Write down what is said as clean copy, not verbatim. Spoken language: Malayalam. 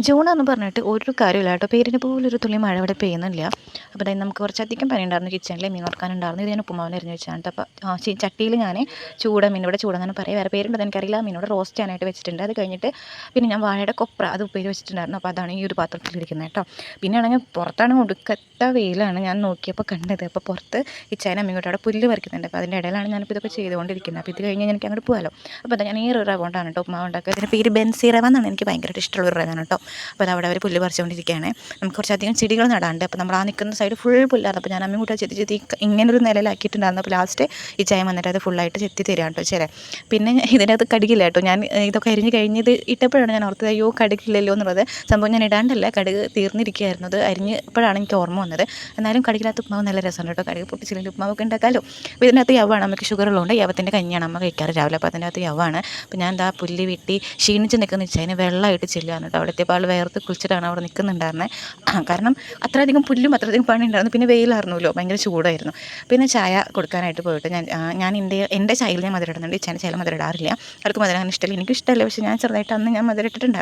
ജൂണെന്ന് പറഞ്ഞിട്ട് ഒരു കാര്യമില്ല കേട്ടോ. പേരിന് പോലും ഒരു തുള്ളി മഴ ഇവിടെ പെയ്യുന്നില്ല. അപ്പോൾ അതായത് നമുക്ക് കുറച്ചധികം പണിയുണ്ടായിരുന്നു കിച്ചണിൽ. മീൻ വറുക്കാനുണ്ടായിരുന്നു. ഇത് ഞാൻ ഉപ്പുമാവിന് അരിഞ്ഞ് വെച്ചാണ് കേട്ടോ. അപ്പോൾ ചട്ടിയിൽ ഞാൻ മീൻ ഇവിടെ ചൂടെന്നാണ് പറയുക, വേറെ പേരുണ്ടെന്ന് എനിക്കറിയില്ല. മീനോട് റോസ്റ്റ് ചെയ്യാനായിട്ട് വെച്ചിട്ടുണ്ട്. അത് കഴിഞ്ഞിട്ട് പിന്നെ ഞാൻ വാഴയുടെ കൊപ്ര അത് ഉപ്പേരി വെച്ചിട്ടുണ്ടായിരുന്നു. അപ്പോൾ അതാണ് ഈ ഒരു പാത്രത്തിലിരിക്കുന്നത് കേട്ടോ. പിന്നെ ആണെങ്കിൽ പുറത്താണെങ്കിൽ ഒടുക്കത്ത വെയിലാണ് ഞാൻ നോക്കിയപ്പോൾ കണ്ടത്. അപ്പോൾ പുറത്ത് ഇച്ചായനും അമ്മയും അവിടെ പുല്ല് പറിക്കുന്നുണ്ട്. അപ്പോൾ അതിൻ്റെ ഇടയിലാണ് ഞാനിപ്പോൾ ഇതൊക്കെ ചെയ്തുകൊണ്ടിരിക്കുന്നത്. അപ്പോൾ ഇത് കഴിഞ്ഞ് എനിക്ക് അങ്ങോട്ട് പോകാമല്ലോ. അപ്പോൾ അതാ ഞാൻ ഈ ഒരു റവ കൊണ്ടാണ് കേട്ടോ ഉപ്പുമാവ് ഉണ്ടാക്കുക. ഇതിൻ്റെ പേര് ബെൻസി റവ എന്നാണ്. എനിക്ക് ഭയങ്കരമായിട്ട് ഇഷ്ടമുള്ള ഒരു റവയാണ് കേട്ടോ. അപ്പോൾ അതവിടെ അവർ പുല്ല് പറിച്ചുകൊണ്ടിരിക്കുകയാണ്. നമുക്ക് കുറച്ചധികം ചെടികൾ നടാണ്ട്. അപ്പോൾ നമ്മൾ ആ നിൽക്കുന്ന സൈഡ് ഫുൾ പുല്ലാണ്. അപ്പോൾ ഞാൻ അമ്മയും കൂട്ടി ചെത്തി ഇങ്ങനൊരു നിലയിലാക്കിയിട്ടുണ്ടായിരുന്നു. അപ്പോൾ ലാസ്റ്റ് ഈ ചായ വന്നിട്ട് അത് ഫുള്ളായിട്ട് ചെത്തി തരാം കേട്ടോ ചില. പിന്നെ ഇതിനകത്ത് കടുകില്ല കേട്ടോ. ഞാൻ ഇതൊക്കെ അരിഞ്ഞ് കഴിഞ്ഞത് ഇട്ടപ്പോഴാണ് ഞാൻ ഓർത്തത് അയ്യോ കടുകില്ലല്ലോ എന്നുള്ളത്. സംഭവം ഞാൻ ഇടാണ്ടല്ല, കടുക് തീർന്നിരിക്കുകയായിരുന്നു. അത് അരിഞ്ഞപ്പോഴാണ് എനിക്ക് ഓർമ്മ വന്നത്. എന്നാലും കടുകിനകത്ത് ഉപ്മാവ് നല്ല രസമുണ്ട് കേട്ടോ. കടുക് പൊട്ടിച്ചില്ലെങ്കിൽ ഉപ്മാവൊക്കെ ഉണ്ടാക്കാമല്ലോ. അപ്പോൾ ഇതിനകത്ത് യവ്വാണ്. നമുക്ക് ഷുഗർ ഉള്ളതുകൊണ്ട് യവത്തിൻ്റെ കഞ്ഞിയാണ് അമ്മ കഴിക്കാറ് രാവിലെ. അപ്പോൾ അതിനകത്ത് യവ്വാണ്. അപ്പോൾ ഞാൻ എന്താ പുല്ല് വെട്ടി ക്ഷീണിച്ച് നിൽക്കുന്ന വെച്ചാൽ വെള്ളമായിട്ട് ചെല്ലുകയാണ് കേട്ടോ. അവിടെ എത്തിയപ്പോൾ ആൾ വേർത്ത് കുളിച്ചിട്ടാണ് അവിടെ നിൽക്കുന്നുണ്ടായിരുന്നത്. കാരണം അത്രയധികം പുല്ലും അത്രയധികം പണി ഉണ്ടായിരുന്നു. പിന്നെ വെയിലായിരുന്നല്ലോ, ഭയങ്കര ചൂടായിരുന്നു. പിന്നെ ചായ കൊടുക്കാനായിട്ട് പോയിട്ട് ഞാൻ എൻ്റെ ചായയിൽ ഞാൻ മധുരം ഇടുന്നുണ്ട്. ഇച്ചാൻ്റെ ചായയിൽ മധുരം ഇടാറില്ല. അവർക്ക് മധുരം അങ്ങനെ ഇഷ്ടമില്ല. എനിക്കും ഇഷ്ടമല്ല. പക്ഷേ ഞാൻ ചെറുതായിട്ട് അന്ന് ഞാൻ മധുരം ഇട്ടിട്ടുണ്ടായിരുന്നു.